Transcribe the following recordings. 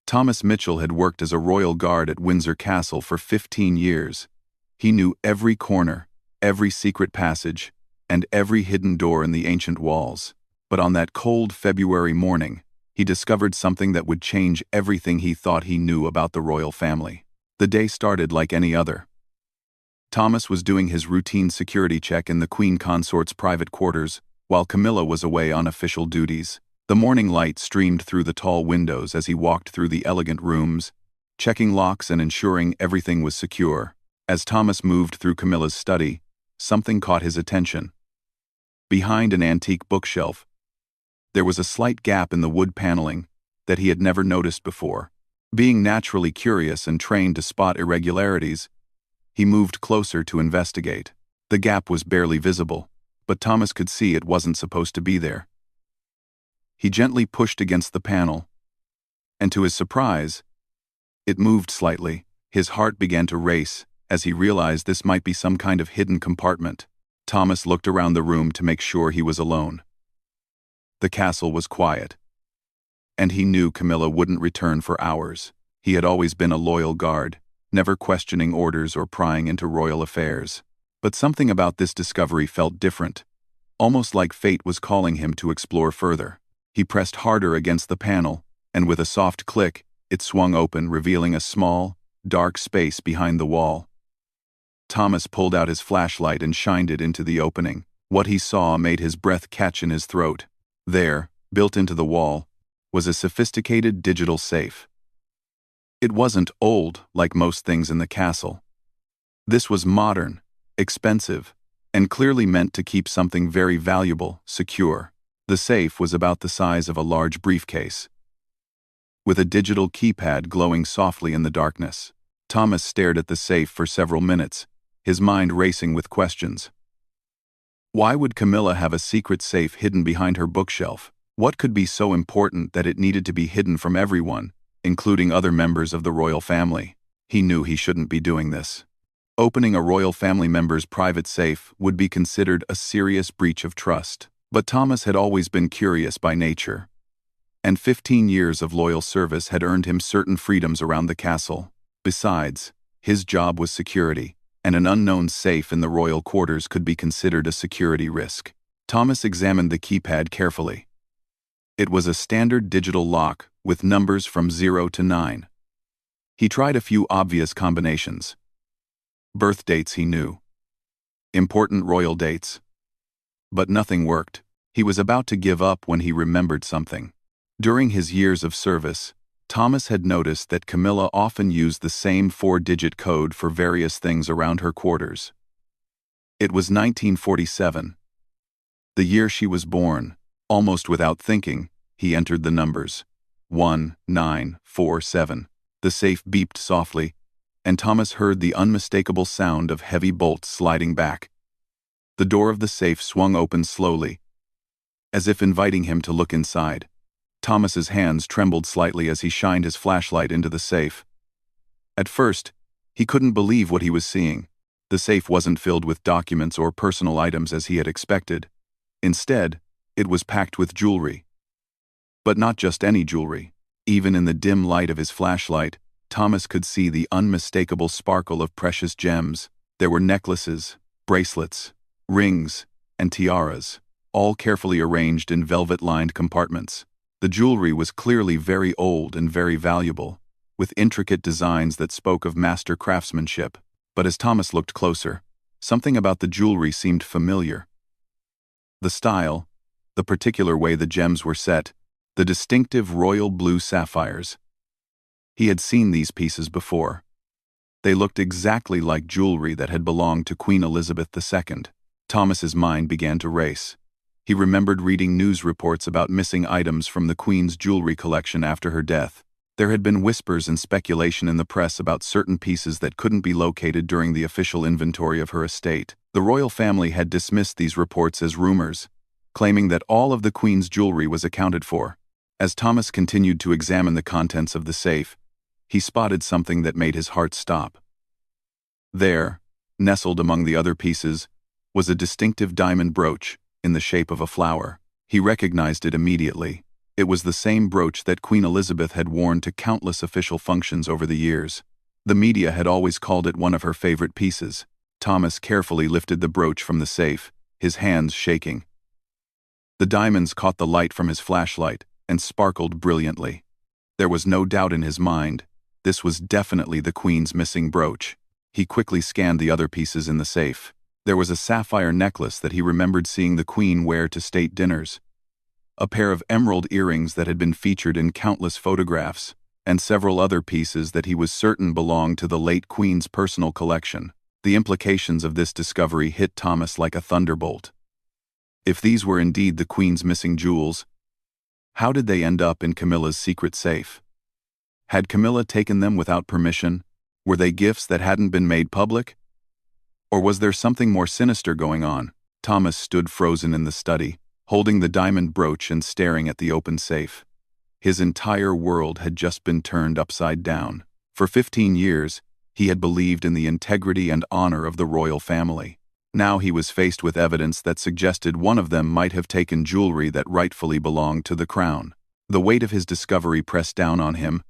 Thomas Mitchell had worked as a royal guard at Windsor Castle for 15 years. He knew every corner, every secret passage, and every hidden door in the ancient walls. But on that cold February morning, he discovered something that would change everything he thought he knew about the royal family. The day started like any other. Thomas was doing his routine security check in the Queen Consort's private quarters, while Camilla was away on official duties. The morning light streamed through the tall windows as he walked through the elegant rooms, checking locks and ensuring everything was secure. As Thomas moved through Camilla's study, something caught his attention. Behind an antique bookshelf, there was a slight gap in the wood paneling that he had never noticed before. Being naturally curious and trained to spot irregularities, he moved closer to investigate. The gap was barely visible, but Thomas could see it wasn't supposed to be there. He gently pushed against the panel, and to his surprise, it moved slightly. His heart began to race as he realized this might be some kind of hidden compartment. Thomas looked around the room to make sure he was alone. The castle was quiet, and he knew Camilla wouldn't return for hours. He had always been a loyal guard, never questioning orders or prying into royal affairs. But something about this discovery felt different, almost like fate was calling him to explore further. He pressed harder against the panel, and with a soft click, it swung open, revealing a small, dark space behind the wall. Thomas pulled out his flashlight and shined it into the opening. What he saw made his breath catch in his throat. There, built into the wall, was a sophisticated digital safe. It wasn't old like most things in the castle. This was modern, expensive, and clearly meant to keep something very valuable secure. The safe was about the size of a large briefcase, with a digital keypad glowing softly in the darkness. Thomas stared at the safe for several minutes, his mind racing with questions. Why would Camilla have a secret safe hidden behind her bookshelf? What could be so important that it needed to be hidden from everyone, including other members of the royal family? He knew he shouldn't be doing this. Opening a royal family member's private safe would be considered a serious breach of trust. But Thomas had always been curious by nature, and 15 years of loyal service had earned him certain freedoms around the castle. Besides, his job was security, and an unknown safe in the royal quarters could be considered a security risk. Thomas examined the keypad carefully. It was a standard digital lock with numbers from 0 to 9. He tried a few obvious combinations. Birth dates he knew. Important royal dates. But nothing worked. He was about to give up when he remembered something. During his years of service, Thomas had noticed that Camilla often used the same 4-digit code for various things around her quarters. It was 1947. The year she was born. Almost without thinking, he entered the numbers. 1947. The safe beeped softly, and Thomas heard the unmistakable sound of heavy bolts sliding back. The door of the safe swung open slowly, as if inviting him to look inside. Thomas's hands trembled slightly as he shined his flashlight into the safe. At first, he couldn't believe what he was seeing. The safe wasn't filled with documents or personal items as he had expected. Instead, it was packed with jewelry. But not just any jewelry. Even in the dim light of his flashlight, Thomas could see the unmistakable sparkle of precious gems. There were necklaces, bracelets, rings, and tiaras, all carefully arranged in velvet-lined compartments. The jewelry was clearly very old and very valuable, with intricate designs that spoke of master craftsmanship. But as Thomas looked closer, something about the jewelry seemed familiar. The style, the particular way the gems were set, the distinctive royal blue sapphires. He had seen these pieces before. They looked exactly like jewelry that had belonged to Queen Elizabeth II. Thomas's mind began to race. He remembered reading news reports about missing items from the Queen's jewelry collection after her death. There had been whispers and speculation in the press about certain pieces that couldn't be located during the official inventory of her estate. The royal family had dismissed these reports as rumors, claiming that all of the Queen's jewelry was accounted for. As Thomas continued to examine the contents of the safe, he spotted something that made his heart stop. There, nestled among the other pieces, was a distinctive diamond brooch in the shape of a flower. He recognized it immediately. It was the same brooch that Queen Elizabeth had worn to countless official functions over the years. The media had always called it one of her favorite pieces. Thomas carefully lifted the brooch from the safe, his hands shaking. The diamonds caught the light from his flashlight and sparkled brilliantly. There was no doubt in his mind. This was definitely the Queen's missing brooch. He quickly scanned the other pieces in the safe. There was a sapphire necklace that he remembered seeing the Queen wear to state dinners, a pair of emerald earrings that had been featured in countless photographs, and several other pieces that he was certain belonged to the late Queen's personal collection. The implications of this discovery hit Thomas like a thunderbolt. If these were indeed the Queen's missing jewels, how did they end up in Camilla's secret safe? Had Camilla taken them without permission? Were they gifts that hadn't been made public? Or was there something more sinister going on? Thomas stood frozen in the study, holding the diamond brooch and staring at the open safe. His entire world had just been turned upside down. For 15 years, he had believed in the integrity and honor of the royal family. Now he was faced with evidence that suggested one of them might have taken jewelry that rightfully belonged to the crown. The weight of his discovery pressed down on him.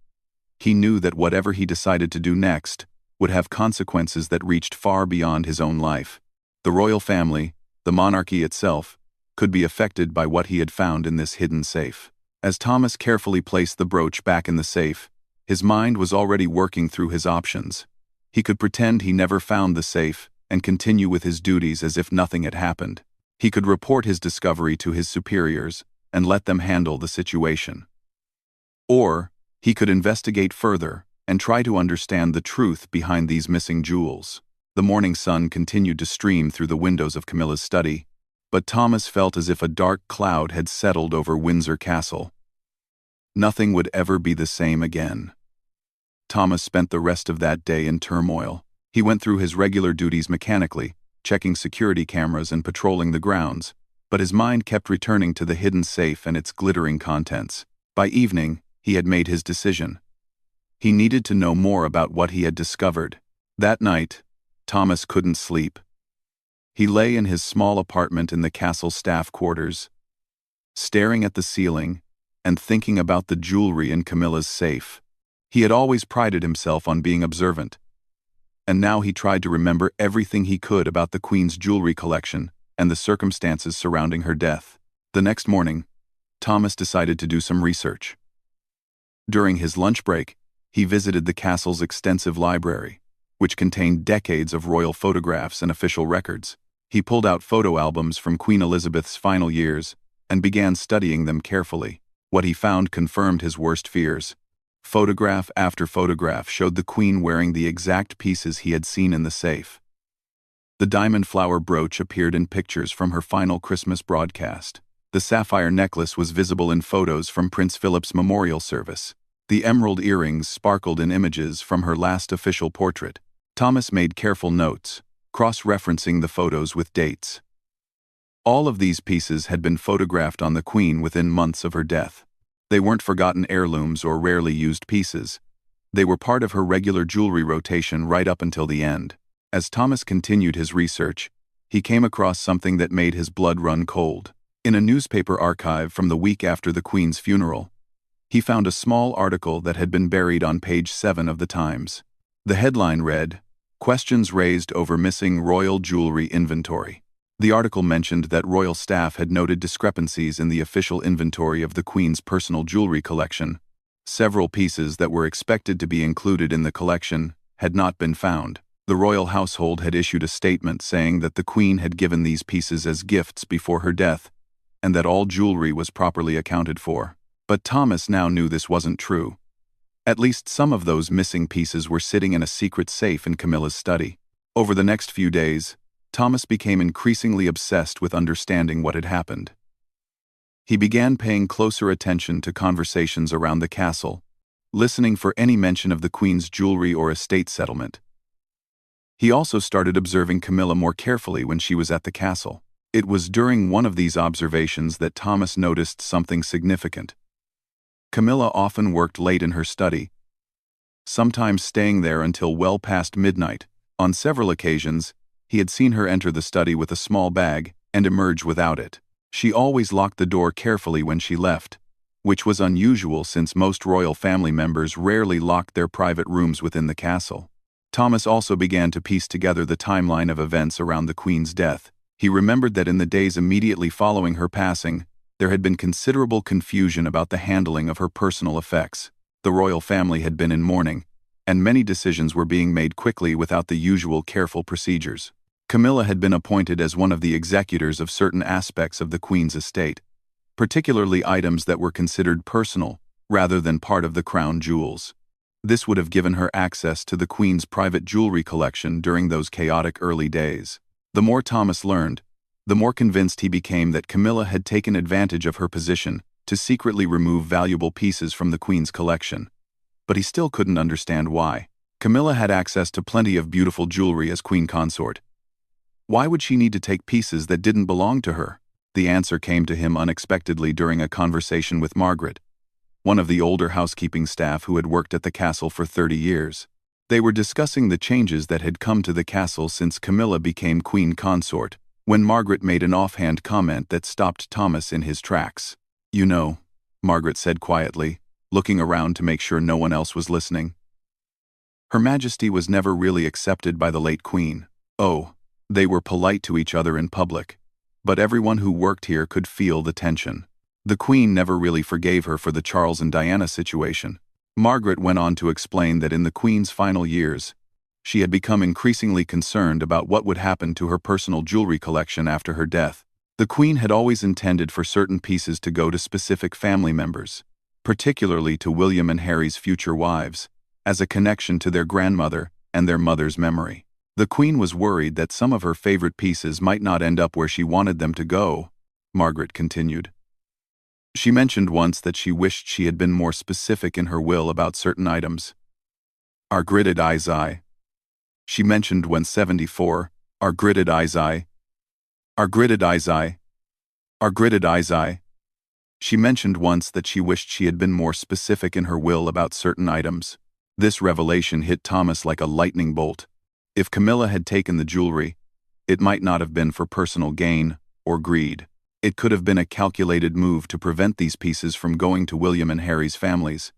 He knew that whatever he decided to do next would have consequences that reached far beyond his own life. The royal family, the monarchy itself, could be affected by what he had found in this hidden safe. As Thomas carefully placed the brooch back in the safe, his mind was already working through his options. He could pretend he never found the safe and continue with his duties as if nothing had happened. He could report his discovery to his superiors and let them handle the situation. Or he could investigate further and try to understand the truth behind these missing jewels. The morning sun continued to stream through the windows of Camilla's study, but Thomas felt as if a dark cloud had settled over Windsor Castle. Nothing would ever be the same again. Thomas spent the rest of that day in turmoil. He went through his regular duties mechanically, checking security cameras and patrolling the grounds, but his mind kept returning to the hidden safe and its glittering contents. By evening, he had made his decision. He needed to know more about what he had discovered. That night, Thomas couldn't sleep. He lay in his small apartment in the castle staff quarters, staring at the ceiling and thinking about the jewelry in Camilla's safe. He had always prided himself on being observant, and now he tried to remember everything he could about the Queen's jewelry collection and the circumstances surrounding her death. The next morning, Thomas decided to do some research. During his lunch break, he visited the castle's extensive library, which contained decades of royal photographs and official records. He pulled out photo albums from Queen Elizabeth's final years and began studying them carefully. What he found confirmed his worst fears. Photograph after photograph showed the Queen wearing the exact pieces he had seen in the safe. The diamond flower brooch appeared in pictures from her final Christmas broadcast. The sapphire necklace was visible in photos from Prince Philip's memorial service. The emerald earrings sparkled in images from her last official portrait. Thomas made careful notes, cross-referencing the photos with dates. All of these pieces had been photographed on the Queen within months of her death. They weren't forgotten heirlooms or rarely used pieces. They were part of her regular jewelry rotation right up until the end. As Thomas continued his research, he came across something that made his blood run cold. In a newspaper archive from the week after the Queen's funeral, he found a small article that had been buried on page 7 of the Times. The headline read, "Questions raised over missing royal jewelry inventory." The article mentioned that royal staff had noted discrepancies in the official inventory of the Queen's personal jewelry collection. Several pieces that were expected to be included in the collection had not been found. The royal household had issued a statement saying that the Queen had given these pieces as gifts before her death, and that all jewelry was properly accounted for. But Thomas now knew this wasn't true. At least some of those missing pieces were sitting in a secret safe in Camilla's study. Over the next few days, Thomas became increasingly obsessed with understanding what had happened. He began paying closer attention to conversations around the castle, listening for any mention of the Queen's jewelry or estate settlement. He also started observing Camilla more carefully when she was at the castle. It was during one of these observations that Thomas noticed something significant. Camilla often worked late in her study, sometimes staying there until well past midnight. On several occasions, he had seen her enter the study with a small bag and emerge without it. She always locked the door carefully when she left, which was unusual since most royal family members rarely locked their private rooms within the castle. Thomas also began to piece together the timeline of events around the Queen's death. He remembered that in the days immediately following her passing, there had been considerable confusion about the handling of her personal effects. The royal family had been in mourning, and many decisions were being made quickly without the usual careful procedures. Camilla had been appointed as one of the executors of certain aspects of the Queen's estate, particularly items that were considered personal rather than part of the crown jewels. This would have given her access to the Queen's private jewelry collection during those chaotic early days. The more Thomas learned, the more convinced he became that Camilla had taken advantage of her position to secretly remove valuable pieces from the Queen's collection. But he still couldn't understand why. Camilla had access to plenty of beautiful jewelry as Queen Consort. Why would she need to take pieces that didn't belong to her? The answer came to him unexpectedly during a conversation with Margaret, one of the older housekeeping staff who had worked at the castle for 30 years. They were discussing the changes that had come to the castle since Camilla became Queen Consort, when Margaret made an offhand comment that stopped Thomas in his tracks. "You know," Margaret said quietly, looking around to make sure no one else was listening. "Her Majesty was never really accepted by the late Queen. Oh, they were polite to each other in public, but everyone who worked here could feel the tension. The Queen never really forgave her for the Charles and Diana situation." Margaret went on to explain that in the Queen's final years, she had become increasingly concerned about what would happen to her personal jewelry collection after her death. The Queen had always intended for certain pieces to go to specific family members, particularly to William and Harry's future wives, as a connection to their grandmother and their mother's memory. The Queen was worried that some of her favorite pieces might not end up where she wanted them to go, Margaret continued. She mentioned once that she wished she had been more specific in her will about certain items. Our gridded eyes eye. She mentioned when 74, our gridded eyes eye. Our gridded eyes eye. Our gridded eyes eye. She mentioned once that she wished she had been more specific in her will about certain items. This revelation hit Thomas like a lightning bolt. If Camilla had taken the jewelry, it might not have been for personal gain or greed. It could have been a calculated move to prevent these pieces from going to William and Harry's families,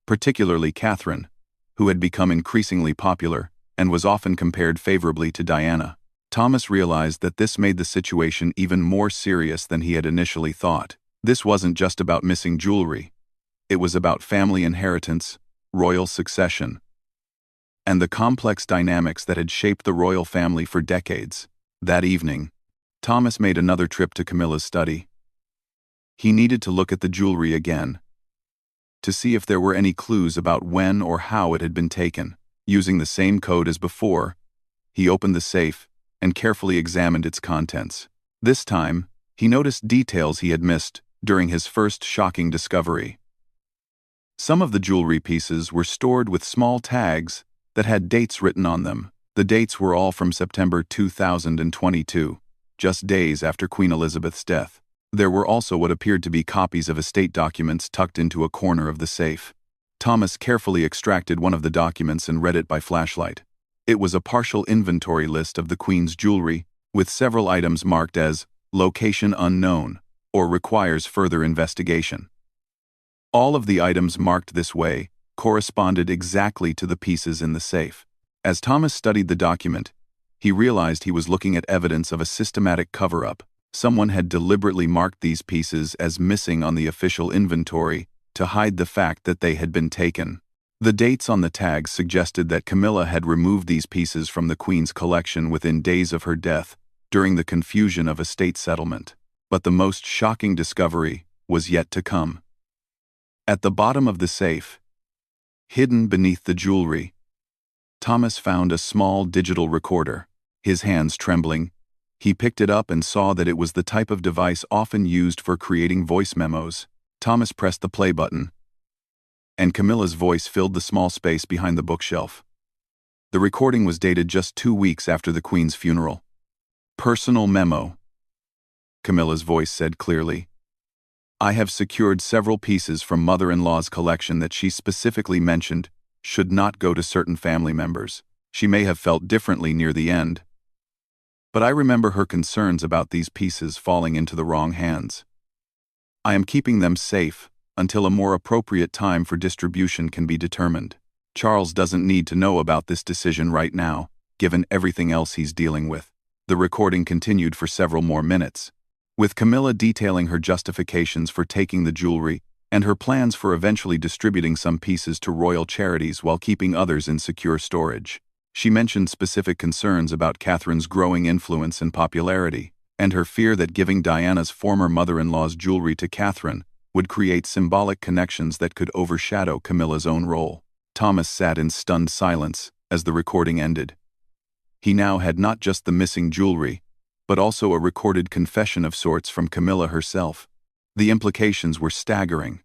particularly Catherine, who had become increasingly popular and was often compared favorably to Diana. Thomas realized that this made the situation even more serious than he had initially thought. This wasn't just about missing jewelry. It was about family inheritance, royal succession, and the complex dynamics that had shaped the royal family for decades. That evening, Thomas made another trip to Camilla's study. He needed to look at the jewelry again, to see if there were any clues about when or how it had been taken. Using the same code as before, he opened the safe and carefully examined its contents. This time, he noticed details he had missed during his first shocking discovery. Some of the jewelry pieces were stored with small tags that had dates written on them. The dates were all from September 2022, just days after Queen Elizabeth's death. There were also what appeared to be copies of estate documents tucked into a corner of the safe. Thomas carefully extracted one of the documents and read it by flashlight. It was a partial inventory list of the Queen's jewelry, with several items marked as location unknown or requires further investigation. All of the items marked this way corresponded exactly to the pieces in the safe. As Thomas studied the document, he realized he was looking at evidence of a systematic cover-up. Someone had deliberately marked these pieces as missing on the official inventory to hide the fact that they had been taken. The dates on the tags suggested that Camilla had removed these pieces from the Queen's collection within days of her death, during the confusion of estate settlement. But the most shocking discovery was yet to come. At the bottom of the safe, hidden beneath the jewelry, Thomas found a small digital recorder. His hands trembling, he picked it up and saw that it was the type of device often used for creating voice memos. Thomas pressed the play button, and Camilla's voice filled the small space behind the bookshelf. The recording was dated just 2 weeks after the Queen's funeral. "Personal memo," Camilla's voice said clearly. "I have secured several pieces from mother-in-law's collection that she specifically mentioned should not go to certain family members. She may have felt differently near the end, but I remember her concerns about these pieces falling into the wrong hands. I am keeping them safe until a more appropriate time for distribution can be determined. Charles doesn't need to know about this decision right now, given everything else he's dealing with. The recording continued for several more minutes, with Camilla detailing her justifications for taking the jewelry and her plans for eventually distributing some pieces to royal charities while keeping others in secure storage. She mentioned specific concerns about Catherine's growing influence and popularity, and her fear that giving Diana's former mother-in-law's jewelry to Catherine would create symbolic connections that could overshadow Camilla's own role. Thomas sat in stunned silence as the recording ended. He now had not just the missing jewelry, but also a recorded confession of sorts from Camilla herself. The implications were staggering.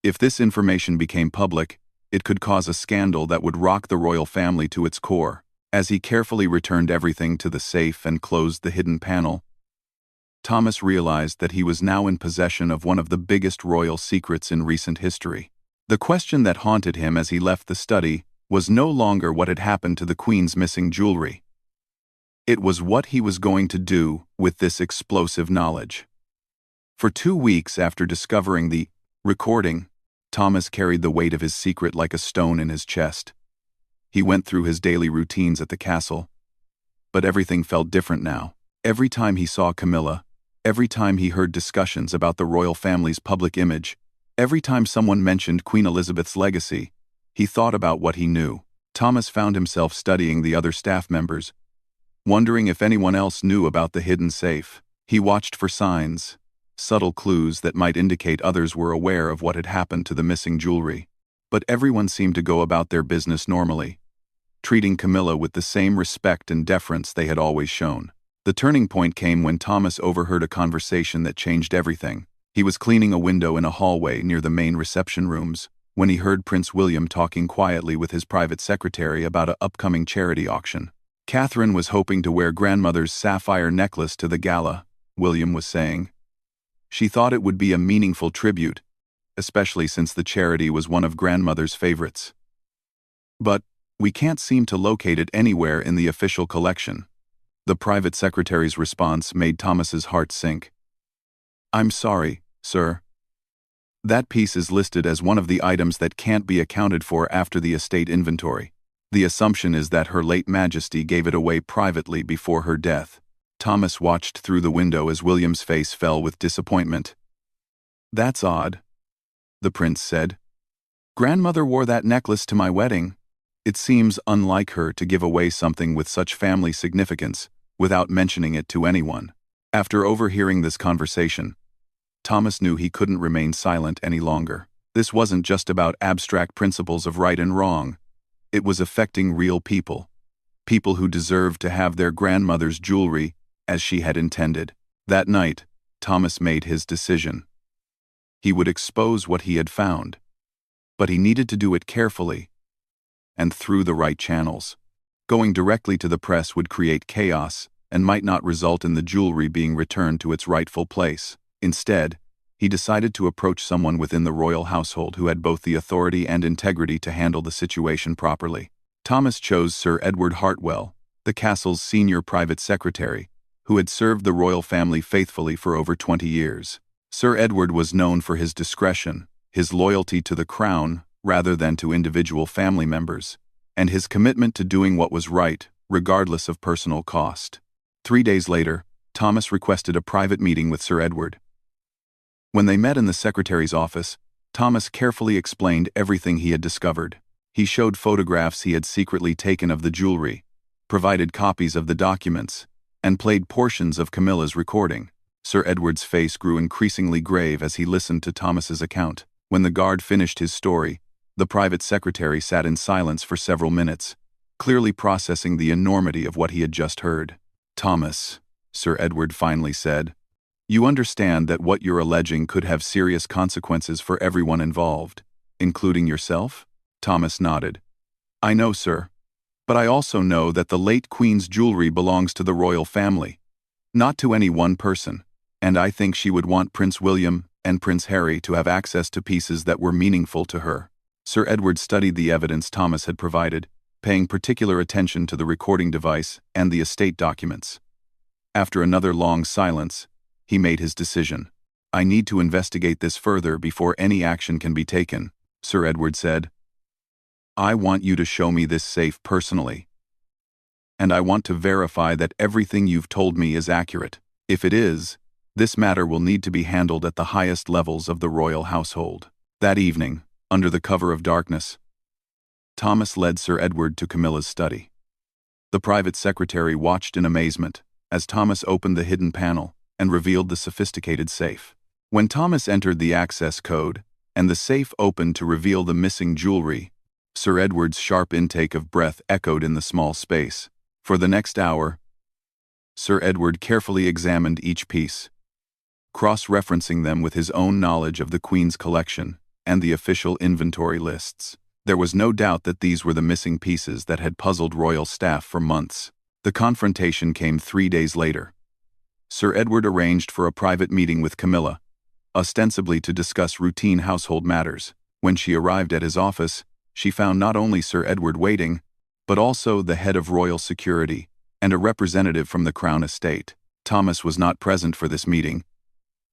If this information became public, it could cause a scandal that would rock the royal family to its core. As he carefully returned everything to the safe and closed the hidden panel, Thomas realized that he was now in possession of one of the biggest royal secrets in recent history. The question that haunted him as he left the study was no longer what had happened to the Queen's missing jewelry. It was what he was going to do with this explosive knowledge. For 2 weeks after discovering the recording, Thomas carried the weight of his secret like a stone in his chest. He went through his daily routines at the castle, but everything felt different now. Every time he saw Camilla, every time he heard discussions about the royal family's public image, every time someone mentioned Queen Elizabeth's legacy, he thought about what he knew. Thomas found himself studying the other staff members, wondering if anyone else knew about the hidden safe. He watched for signs, subtle clues that might indicate others were aware of what had happened to the missing jewelry. But everyone seemed to go about their business normally, treating Camilla with the same respect and deference they had always shown. The turning point came when Thomas overheard a conversation that changed everything. He was cleaning a window in a hallway near the main reception rooms when he heard Prince William talking quietly with his private secretary about an upcoming charity auction. Catherine was hoping to wear grandmother's sapphire necklace to the gala, William was saying. She thought it would be a meaningful tribute, especially since the charity was one of grandmother's favorites. But we can't seem to locate it anywhere in the official collection. The private secretary's response made Thomas's heart sink. I'm sorry, sir. That piece is listed as one of the items that can't be accounted for after the estate inventory. The assumption is that Her late Majesty gave it away privately before her death. Thomas watched through the window as William's face fell with disappointment. That's odd, the prince said. Grandmother wore that necklace to my wedding. It seems unlike her to give away something with such family significance without mentioning it to anyone. After overhearing this conversation, Thomas knew he couldn't remain silent any longer. This wasn't just about abstract principles of right and wrong. It was affecting real people. People who deserved to have their grandmother's jewelry as she had intended. That night, Thomas made his decision. He would expose what he had found, but he needed to do it carefully and through the right channels. Going directly to the press would create chaos and might not result in the jewelry being returned to its rightful place. Instead, he decided to approach someone within the royal household who had both the authority and integrity to handle the situation properly. Thomas chose Sir Edward Hartwell, the castle's senior private secretary, who had served the royal family faithfully for over 20 years. Sir Edward was known for his discretion, his loyalty to the crown rather than to individual family members, and his commitment to doing what was right, regardless of personal cost. 3 days later, Thomas requested a private meeting with Sir Edward. When they met in the secretary's office, Thomas carefully explained everything he had discovered. He showed photographs he had secretly taken of the jewelry, provided copies of the documents, and played portions of Camilla's recording. Sir Edward's face grew increasingly grave as he listened to Thomas's account. When the guard finished his story, the private secretary sat in silence for several minutes, clearly processing the enormity of what he had just heard. Thomas, Sir Edward finally said, you understand that what you're alleging could have serious consequences for everyone involved, including yourself? Thomas nodded. I know, sir. But I also know that the late Queen's jewelry belongs to the royal family, not to any one person, and I think she would want Prince William and Prince Harry to have access to pieces that were meaningful to her. Sir Edward studied the evidence Thomas had provided, paying particular attention to the recording device and the estate documents. After another long silence, he made his decision. "I need to investigate this further before any action can be taken," Sir Edward said. "I want you to show me this safe personally. And I want to verify that everything you've told me is accurate. If it is, this matter will need to be handled at the highest levels of the royal household." That evening, under the cover of darkness, Thomas led Sir Edward to Camilla's study. The private secretary watched in amazement as Thomas opened the hidden panel and revealed the sophisticated safe. When Thomas entered the access code and the safe opened to reveal the missing jewelry, Sir Edward's sharp intake of breath echoed in the small space. For the next hour, Sir Edward carefully examined each piece, cross-referencing them with his own knowledge of the Queen's collection and the official inventory lists. There was no doubt that these were the missing pieces that had puzzled royal staff for months. The confrontation came 3 days later. Sir Edward arranged for a private meeting with Camilla, ostensibly to discuss routine household matters. When she arrived at his office, she found not only Sir Edward waiting, but also the head of royal security and a representative from the Crown estate. Thomas was not present for this meeting,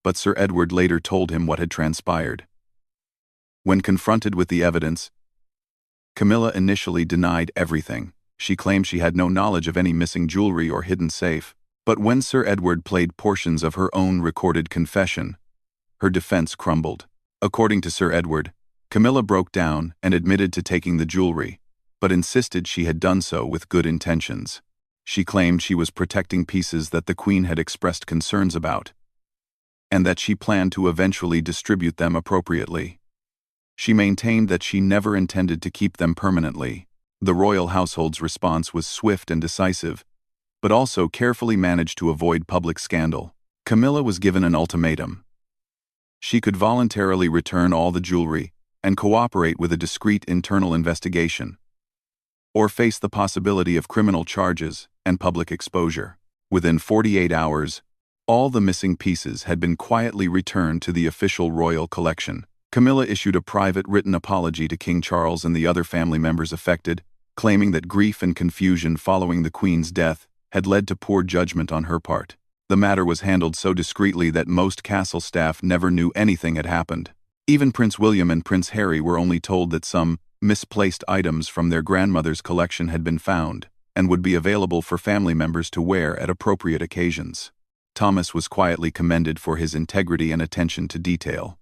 but Sir Edward later told him what had transpired. When confronted with the evidence, Camilla initially denied everything. She claimed she had no knowledge of any missing jewelry or hidden safe. But when Sir Edward played portions of her own recorded confession, her defense crumbled. According to Sir Edward, Camilla broke down and admitted to taking the jewelry, but insisted she had done so with good intentions. She claimed she was protecting pieces that the Queen had expressed concerns about, and that she planned to eventually distribute them appropriately. She maintained that she never intended to keep them permanently. The royal household's response was swift and decisive, but also carefully managed to avoid public scandal. Camilla was given an ultimatum. She could voluntarily return all the jewelry and cooperate with a discreet internal investigation, or face the possibility of criminal charges and public exposure. Within 48 hours, all the missing pieces had been quietly returned to the official royal collection. Camilla issued a private written apology to King Charles and the other family members affected, claiming that grief and confusion following the Queen's death had led to poor judgment on her part. The matter was handled so discreetly that most castle staff never knew anything had happened. Even Prince William and Prince Harry were only told that some misplaced items from their grandmother's collection had been found and would be available for family members to wear at appropriate occasions. Thomas was quietly commended for his integrity and attention to detail,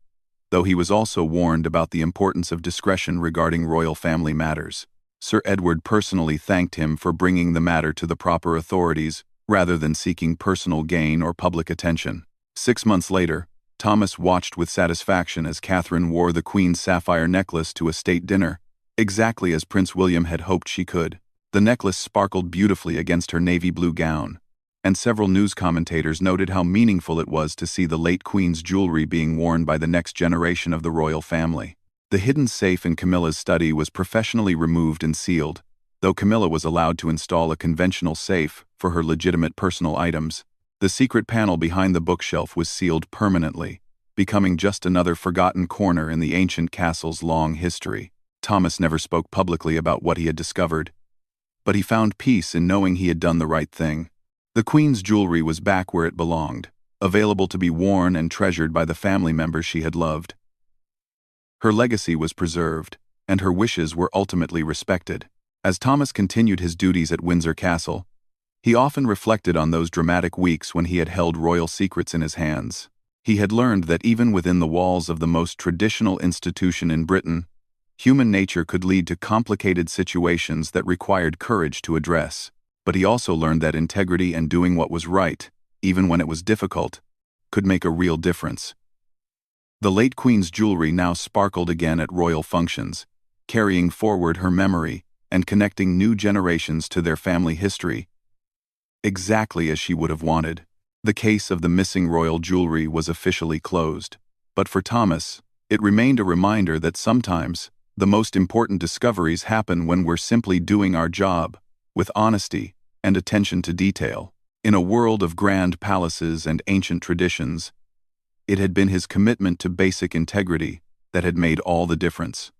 though he was also warned about the importance of discretion regarding royal family matters. Sir Edward personally thanked him for bringing the matter to the proper authorities rather than seeking personal gain or public attention. 6 months later, Thomas watched with satisfaction as Catherine wore the Queen's sapphire necklace to a state dinner, exactly as Prince William had hoped she could. The necklace sparkled beautifully against her navy blue gown, and several news commentators noted how meaningful it was to see the late Queen's jewelry being worn by the next generation of the royal family. The hidden safe in Camilla's study was professionally removed and sealed, though Camilla was allowed to install a conventional safe for her legitimate personal items. The secret panel behind the bookshelf was sealed permanently, becoming just another forgotten corner in the ancient castle's long history. Thomas never spoke publicly about what he had discovered, but he found peace in knowing he had done the right thing. The Queen's jewelry was back where it belonged, available to be worn and treasured by the family members she had loved. Her legacy was preserved, and her wishes were ultimately respected. As Thomas continued his duties at Windsor Castle, he often reflected on those dramatic weeks when he had held royal secrets in his hands. He had learned that even within the walls of the most traditional institution in Britain, human nature could lead to complicated situations that required courage to address. But he also learned that integrity and doing what was right, even when it was difficult, could make a real difference. The late Queen's jewelry now sparkled again at royal functions, carrying forward her memory and connecting new generations to their family history, exactly as she would have wanted. The case of the missing royal jewelry was officially closed, but for Thomas, it remained a reminder that sometimes the most important discoveries happen when we're simply doing our job, with honesty and attention to detail. In a world of grand palaces and ancient traditions, it had been his commitment to basic integrity that had made all the difference.